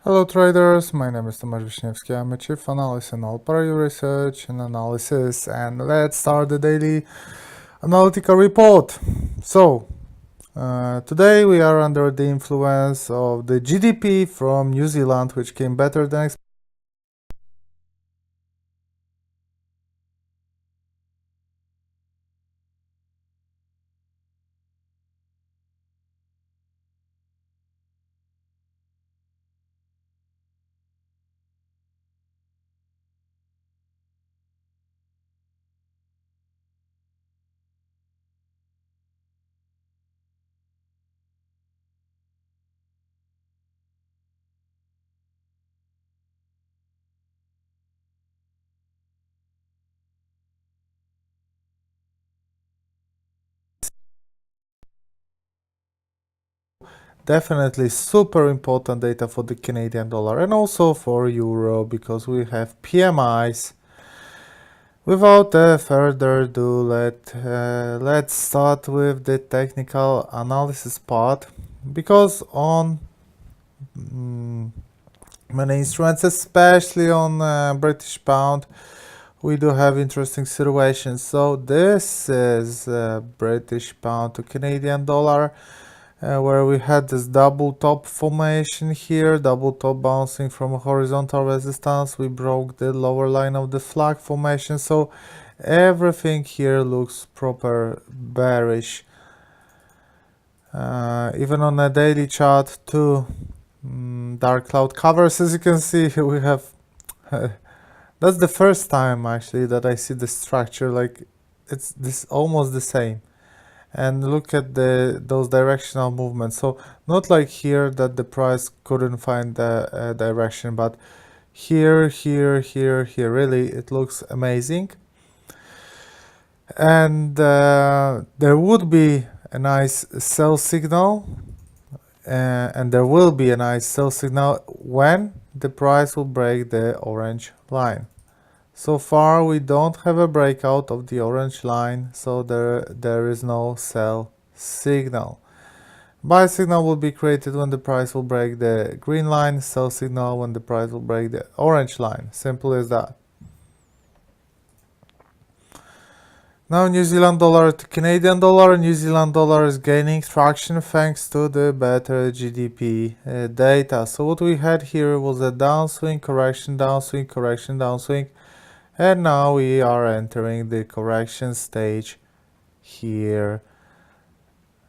Hello traders, my name is Tomasz Wiśniewski. I'm a chief analyst in all Parallel Research and Analysis, and let's start the daily analytical report. So, today we are under the influence of the GDP from New Zealand, which came better than expected. Definitely super important data for the Canadian dollar and also for euro because we have PMIs. Without further ado, let's start with the technical analysis part because on many instruments, especially on British pound, we do have interesting situations. So this is British pound to Canadian dollar, where we had this double top formation here, double top bouncing from a horizontal resistance. We broke the lower line of the flag formation, so everything here looks proper bearish. Even on a daily chart too, dark cloud covers, as you can see, we have that's the first time actually that I see the structure, like it's this almost the same. And look at those directional movements. So not like here that the price couldn't find the direction, but here, really it looks amazing. And there would be a nice sell signal, and there will be a nice sell signal when the price will break the orange line. So far we don't have a breakout of the orange line, so there is no sell signal. Buy signal will be created when the price will break the green line, sell signal when the price will break the orange line. Simple as that. Now New Zealand dollar to Canadian dollar. New Zealand dollar is gaining traction thanks to the better GDP data. So what we had here was a downswing, correction, downswing, correction, downswing. And now we are entering the correction stage here.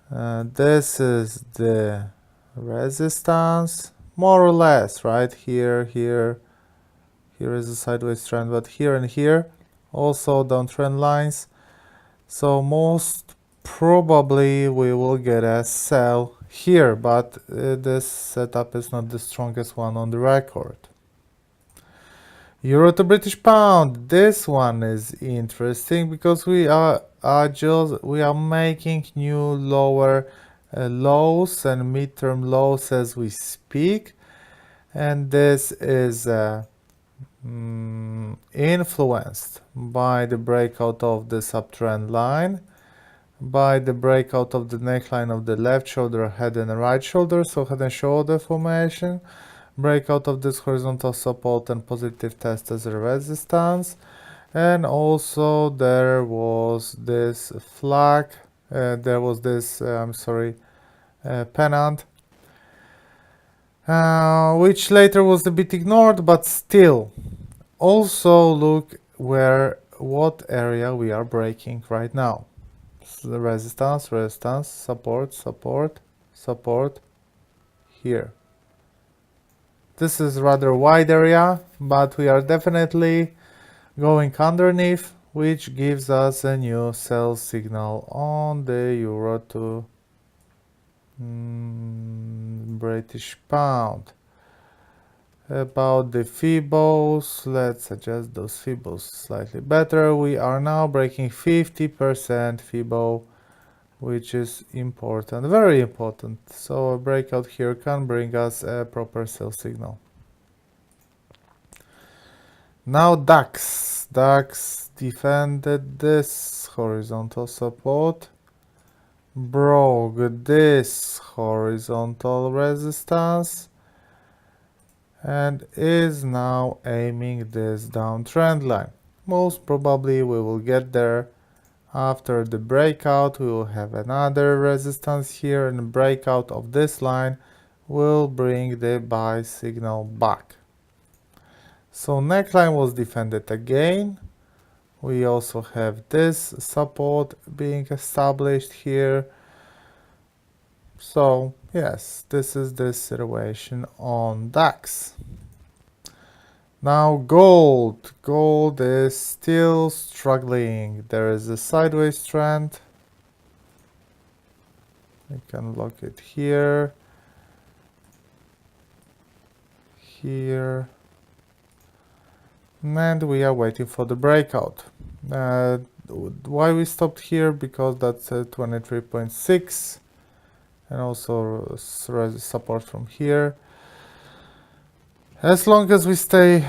This is the resistance, more or less, right? Here is a sideways trend, but here and here also downtrend lines. So most probably we will get a sell here, but this setup is not the strongest one on the record. Euro to British pound. This one is interesting because we are making new lower lows and midterm lows as we speak, and this is influenced by the breakout of this uptrend line, by the breakout of the neckline of the left shoulder, head and right shoulder, so head and shoulder formation, breakout of this horizontal support and positive test as a resistance, and also there was this flag, pennant, which later was a bit ignored, but still. Also look what area we are breaking right now. So the resistance, support, support here. This is rather wide area, but we are definitely going underneath, which gives us a new sell signal on the euro to British pound. About the Fibos, let's adjust those Fibos slightly better. We are now breaking 50% Fibo, which is important, very important. So a breakout here can bring us a proper sell signal. Now DAX. DAX defended this horizontal support, broke this horizontal resistance, and is now aiming this downtrend line. Most probably we will get there. After the breakout, we will have another resistance here, and the breakout of this line will bring the buy signal back. So neckline was defended again. We also have this support being established here. So yes, this is the situation on DAX. Now gold. Gold is still struggling. There is a sideways trend. We can look it here. Here. And we are waiting for the breakout. Why we stopped here? Because that's 23.6 and also support from here. As long as we stay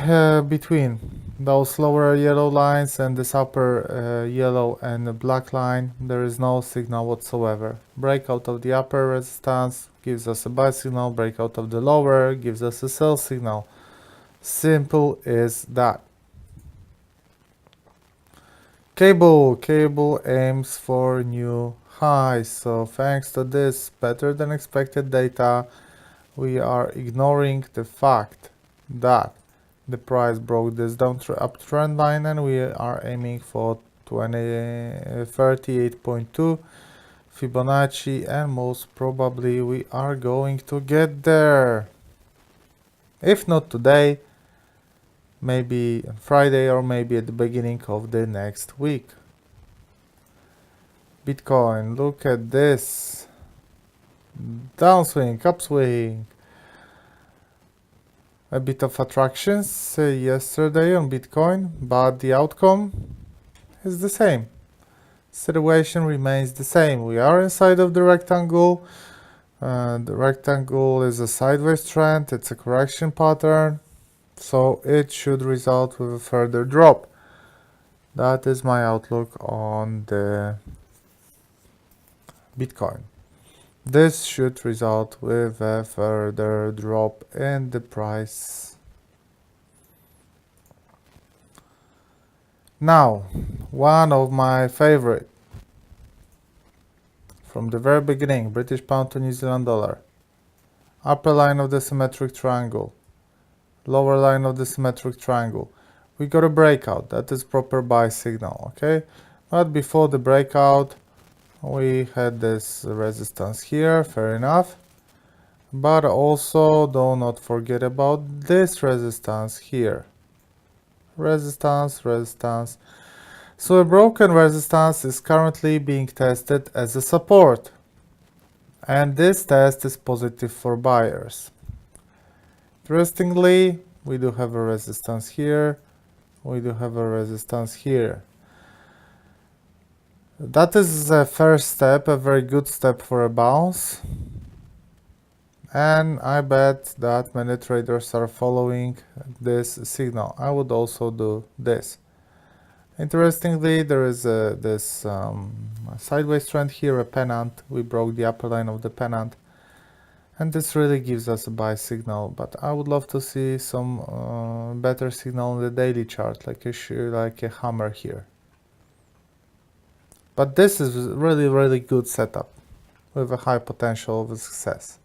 between those lower yellow lines and this upper yellow and black line, there is no signal whatsoever. Breakout of the upper resistance gives us a buy signal, breakout of the lower gives us a sell signal. Simple as that. Cable aims for new highs. So thanks to this better than expected data, we are ignoring the fact that the price broke this uptrend line, and we are aiming for 38.2 Fibonacci, and most probably we are going to get there. If not today, maybe on Friday or maybe at the beginning of the next week. Bitcoin, look at this. Downswing, upswing. A bit of attractions yesterday on Bitcoin, but the outcome is the same. Situation remains the same. We are inside of the rectangle. The rectangle is a sideways trend. It's a correction pattern. So it should result with a further drop. That is my outlook on the Bitcoin. This should result with a further drop in the price. Now, one of my favorite from the very beginning, British pound to New Zealand dollar. Upper line of the symmetric triangle, lower line of the symmetric triangle. We got a breakout. That is proper buy signal, okay? But before the breakout, we had this resistance here, fair enough. But also do not forget about this resistance here. Resistance. So a broken resistance is currently being tested as a support. And this test is positive for buyers. Interestingly, we do have a resistance here. We do have a resistance here. That is a first step, a very good step for a bounce. And I bet that many traders are following this signal. I would also do this. Interestingly, there is this sideways trend here, a pennant. We broke the upper line of the pennant. And this really gives us a buy signal. But I would love to see some better signal on the daily chart, like a hammer here. But this is really, really good setup with a high potential of success.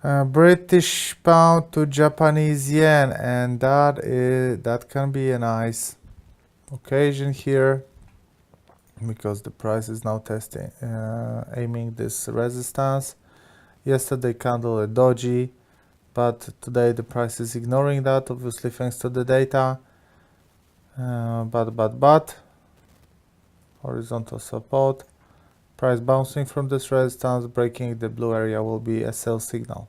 British pound to Japanese yen, and that can be a nice occasion here because the price is now testing, aiming this resistance. Yesterday candle a doji, but today the price is ignoring that, obviously thanks to the data. But horizontal support, price bouncing from this resistance, breaking the blue area will be a sell signal.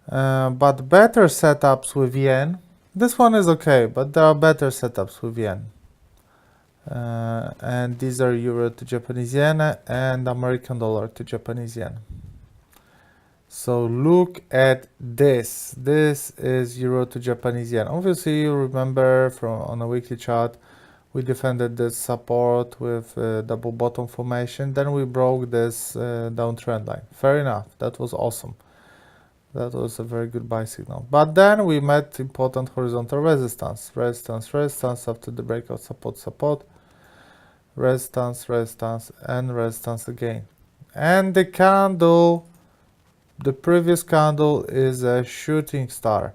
But better setups with yen, this one is okay, but there are better setups with yen. And these are euro to Japanese yen and American dollar to Japanese yen. So look at this. This is euro to Japanese yen. Obviously, you remember from on a weekly chart, we defended this support with double bottom formation. Then we broke this downtrend line. Fair enough. That was awesome. That was a very good buy signal. But then we met important horizontal resistance. Resistance after the breakout, support, resistance, and resistance again. And the candle, the previous candle is a shooting star.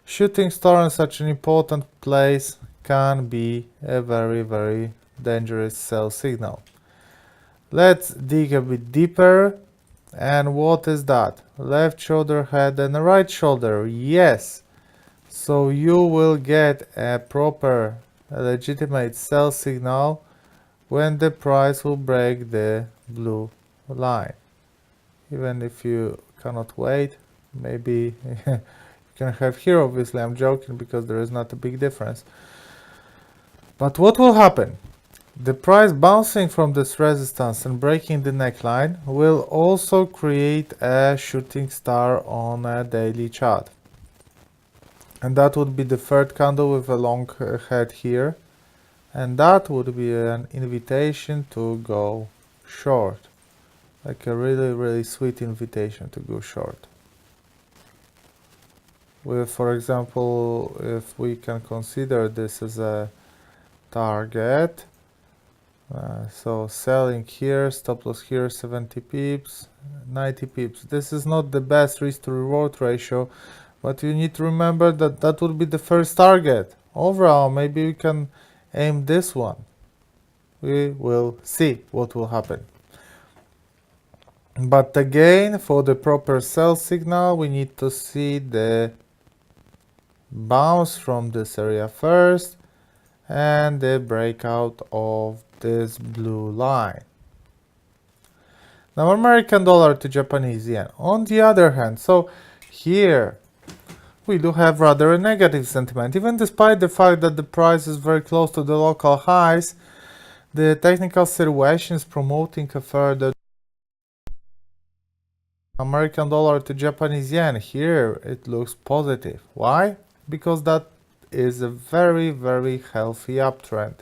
Shooting star in such an important place can be a very, very dangerous sell signal. Let's dig a bit deeper. And what is that? Left shoulder head and right shoulder. Yes. So you will get a proper, legitimate sell signal when the price will break the blue line. Even if you cannot wait, maybe you can have here. Obviously, I'm joking because there is not a big difference. But what will happen? The price bouncing from this resistance and breaking the neckline will also create a shooting star on a daily chart. And that would be the third candle with a long head here. And that would be an invitation to go short. Like a really, really sweet invitation to go short. With, for example, if we can consider this as a target, so selling here, stop loss here, 70 pips, 90 pips. This is not the best risk to reward ratio, but you need to remember that that would be the first target. Overall, maybe we can aim this one. We will see what will happen. But again, for the proper sell signal, we need to see the bounce from this area first and the breakout of this blue line. Now American dollar to Japanese yen. On the other hand, so here we do have rather a negative sentiment. Even despite the fact that the price is very close to the local highs, the technical situation is promoting a further American dollar to Japanese yen. Here it looks positive. Why? Because that is a very, very healthy uptrend.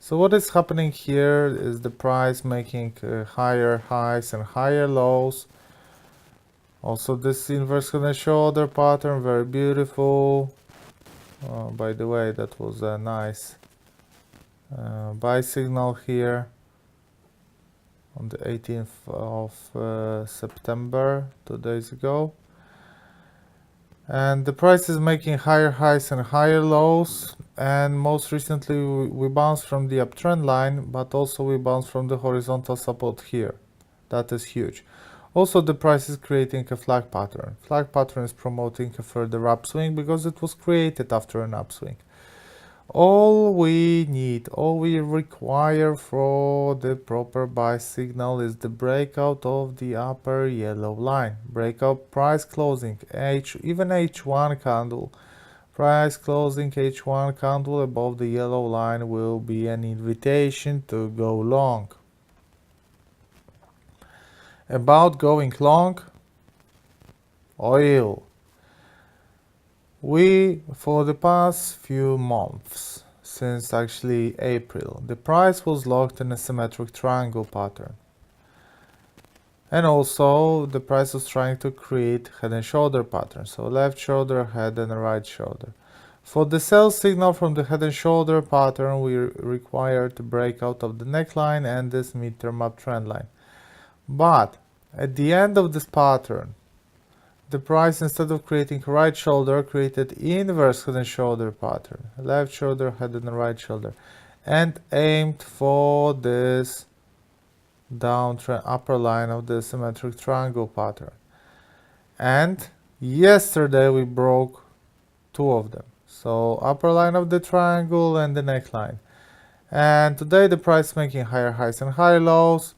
So what is happening here is the price making higher highs and higher lows. Also this inverse head and shoulder pattern, very beautiful. By the way, that was a nice buy signal here on the 18th of September, 2 days ago. And the price is making higher highs and higher lows. And most recently we bounced from the uptrend line, but also we bounced from the horizontal support here. That is huge. Also the price is creating a flag pattern. Flag pattern is promoting a further upswing because it was created after an upswing. All we need, all we require for the proper buy signal is the breakout of the upper yellow line. Breakout price closing, even H1 candle. Price closing H1 candle above the yellow line will be an invitation to go long. About going long, oil. For the past few months, since actually April, the price was locked in a symmetric triangle pattern. And also the price was trying to create head and shoulder pattern. So left shoulder, head and right shoulder. For the sell signal from the head and shoulder pattern, we require to break out of the neckline and this midterm uptrend line. But at the end of this pattern, the price, instead of creating right shoulder, created inverse head and shoulder pattern. Left shoulder, head and right shoulder. And aimed for this downtrend upper line of the symmetric triangle pattern. And yesterday we broke two of them. So upper line of the triangle and the neckline. And today the price making higher highs and higher lows,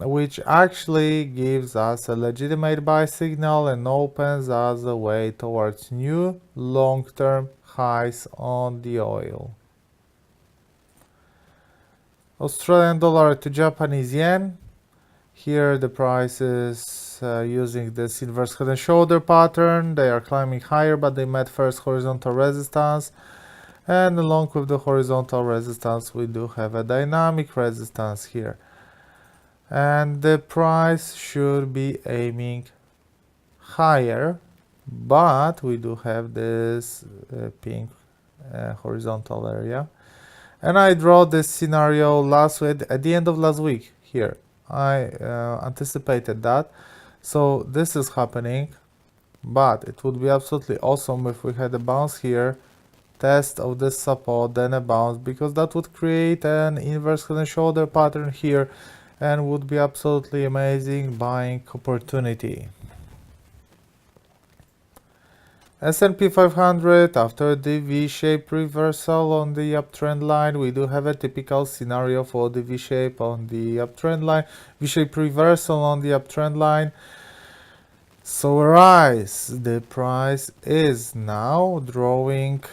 which actually gives us a legitimate buy signal and opens us a way towards new long-term highs on the oil. Australian dollar to Japanese yen. Here the price is using this inverse head and shoulder pattern. They are climbing higher, but they met first horizontal resistance. And along with the horizontal resistance, we do have a dynamic resistance here. And the price should be aiming higher, but we do have this pink horizontal area. And I draw this scenario last week, at the end of last week here. I anticipated that. So this is happening, but it would be absolutely awesome if we had a bounce here, test of this support, then a bounce, because that would create an inverse head and shoulder pattern here and would be absolutely amazing buying opportunity. S&P 500, after the V-shaped reversal on the uptrend line, we do have a typical scenario for the V-shape on the uptrend line, V-shaped reversal on the uptrend line. So rise, the price is now drawing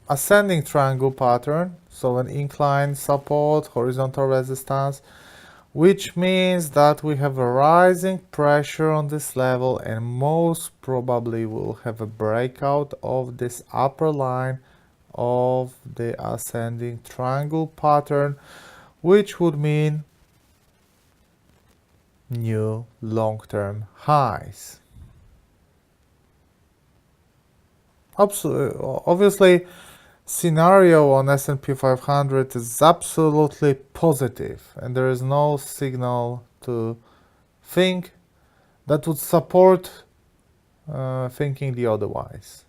ascending triangle pattern, so an incline support, horizontal resistance, which means that we have a rising pressure on this level and most probably will have a breakout of this upper line of the ascending triangle pattern, which would mean new long-term highs. Obviously, scenario on S&P 500 is absolutely positive, and there is no signal to think that would support thinking the otherwise.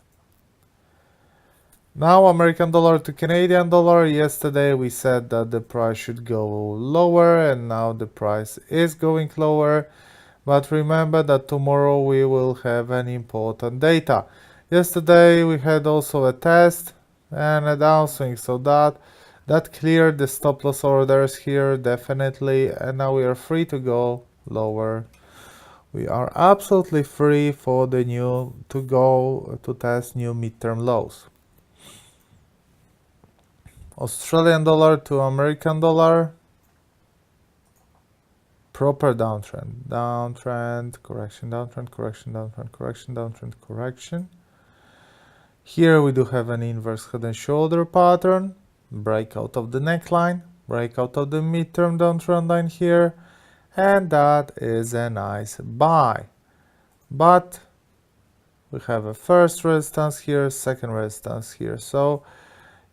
Now American dollar to Canadian dollar. Yesterday we said that the price should go lower, and now the price is going lower. But remember that tomorrow we will have an important data. Yesterday we had also a test and a downswing, so that cleared the stop loss orders here definitely, and now we are free to go lower. We are absolutely free for the new to go to test new midterm lows. Australian dollar to American dollar. Proper downtrend, downtrend, correction, downtrend, correction, downtrend, correction, downtrend, correction. Here we do have an inverse head and shoulder pattern, breakout of the neckline, breakout of the midterm downtrend line here, and that is a nice buy. But we have a first resistance here, second resistance here. So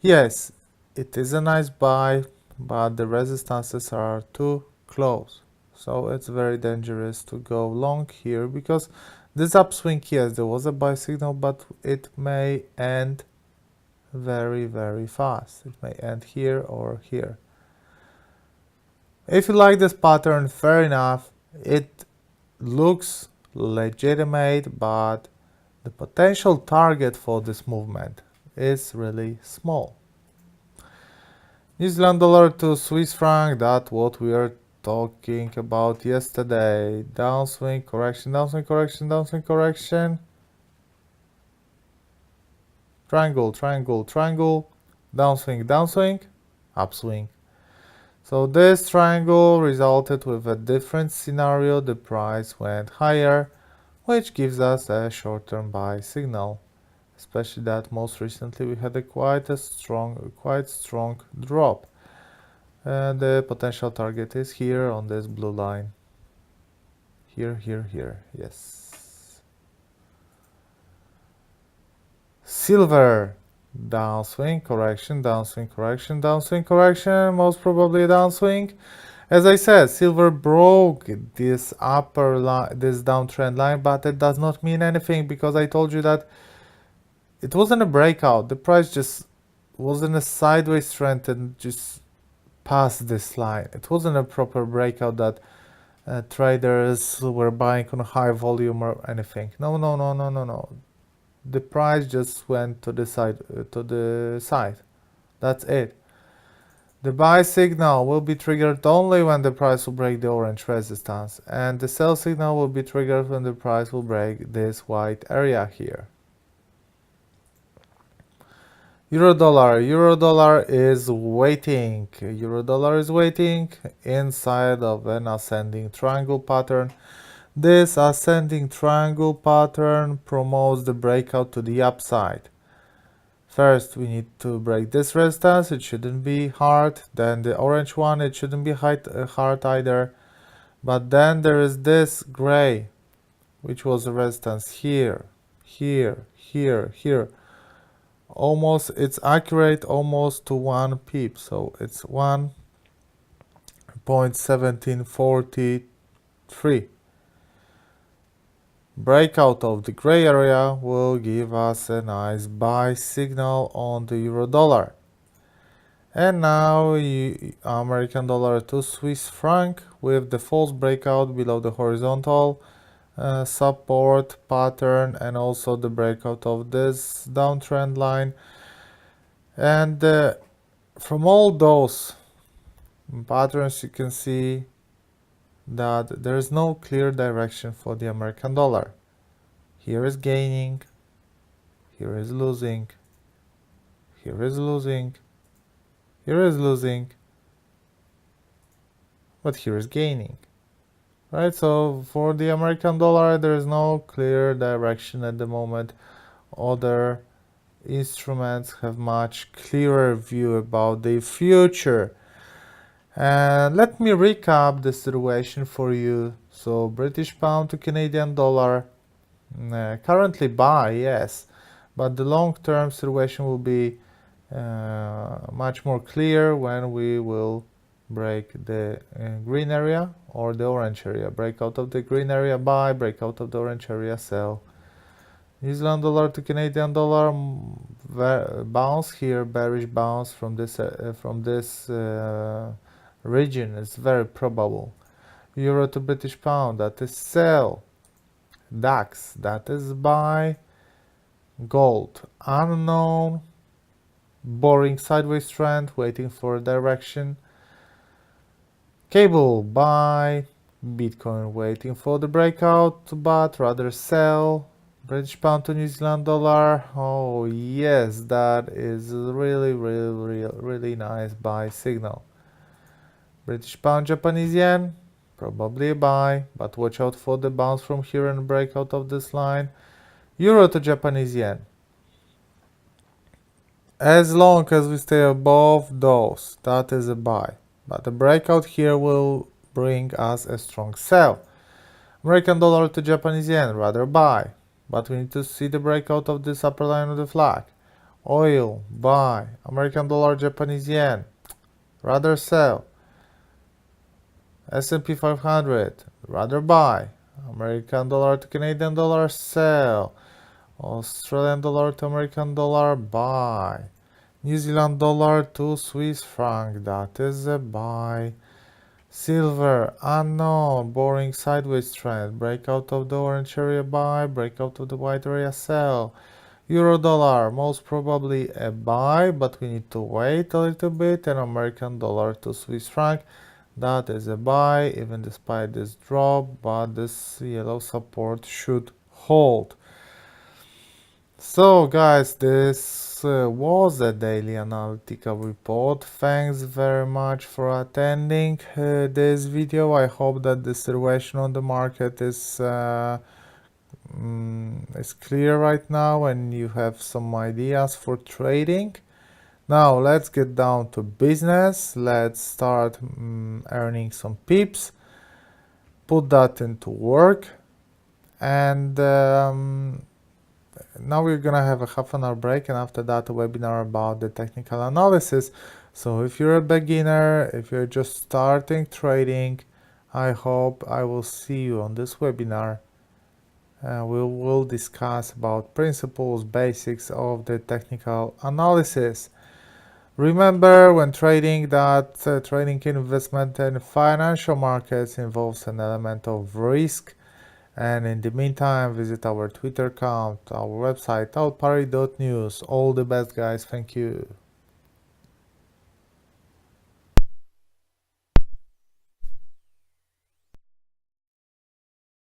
yes, it is a nice buy, but the resistances are too close. So it's very dangerous to go long here, because this upswing, yes, there was a buy signal, but it may end very, very fast. It may end here or here. If you like this pattern, fair enough. It looks legitimate, but the potential target for this movement is really small. New Zealand dollar to Swiss franc, that's what we are talking about yesterday. Downswing, correction, downswing, correction, downswing, correction. Triangle, triangle, triangle. Downswing, downswing, upswing. So this triangle resulted with a different scenario. The price went higher, which gives us a short-term buy signal. Especially that most recently we had a quite strong drop. And the potential target is here on this blue line. Here, here, here, yes. Silver, downswing, correction, downswing, correction, downswing, correction, most probably a downswing. As I said, silver broke this upper line, this downtrend line, but it does not mean anything, because I told you that it wasn't a breakout. The price just was in a sideways trend and just passed this line. It wasn't a proper breakout that traders were buying on high volume or anything. No, no, no, no, no, no. The price just went to the side. That's it. The buy signal will be triggered only when the price will break the orange resistance, and the sell signal will be triggered when the price will break this white area here. Euro dollar is waiting. Euro dollar is waiting inside of an ascending triangle pattern. This ascending triangle pattern promotes the breakout to the upside. First, we need to break this resistance. It shouldn't be hard. Then the orange one, it shouldn't be hard either. But then there is this gray, which was a resistance here, here, here, here. Almost, it's accurate almost to 1 pip, so it's 1.1743. Breakout of the gray area will give us a nice buy signal on the euro dollar. And now American dollar to Swiss franc with the false breakout below the horizontal support pattern, and also the breakout of this downtrend line. And from all those patterns you can see that there is no clear direction for the American dollar. Here is gaining, here is losing, here is losing, here is losing, but here is gaining. Right, so for the American dollar there is no clear direction at the moment. Other instruments have much clearer view about the future. And let me recap the situation for you. So British pound to Canadian dollar, currently buy, yes, but the long-term situation will be much more clear when we will break the green area or the orange area. Break out of the green area, buy, break out of the orange area, sell. New Zealand dollar to Canadian dollar, bounce here, bearish bounce from this region is very probable. Euro to British pound, that is sell. DAX, that is buy. Gold, unknown, boring sideways trend, waiting for a direction. Cable, buy. Bitcoin, waiting for the breakout, but rather sell. British pound to New Zealand dollar, oh yes, that is really nice buy signal. British pound Japanese yen, probably a buy, but watch out for the bounce from here and breakout of this line. Euro to Japanese yen, as long as we stay above those, that is a buy, but the breakout here will bring us a strong sell. American dollar to Japanese yen, rather buy, but we need to see the breakout of this upper line of the flag. Oil, buy. American dollar, Japanese yen, rather sell. S&P 500, rather buy. American dollar to Canadian dollar, sell. Australian dollar to American dollar, buy. New Zealand dollar to Swiss franc, that is a buy. Silver, unknown, boring sideways trend, breakout of the orange area, buy, breakout of the white area, sell. Euro dollar, most probably a buy, but we need to wait a little bit. And American dollar to Swiss franc, that is a buy, even despite this drop, but this yellow support should hold. So guys, this was a daily analytical report. Thanks very much for attending this video. I hope that the situation on the market is clear right now and you have some ideas for trading. Now let's get down to business. Let's start earning some pips, put that into work, and now we're gonna have a half an hour break, and after that a webinar about the technical analysis. So if you're a beginner, if you're just starting trading, I hope I will see you on this webinar. We will discuss about principles, basics of the technical analysis. Remember when trading that trading investment in financial markets involves an element of risk. And in the meantime, visit our Twitter account, our website, outparty.news. All the best, guys. Thank you.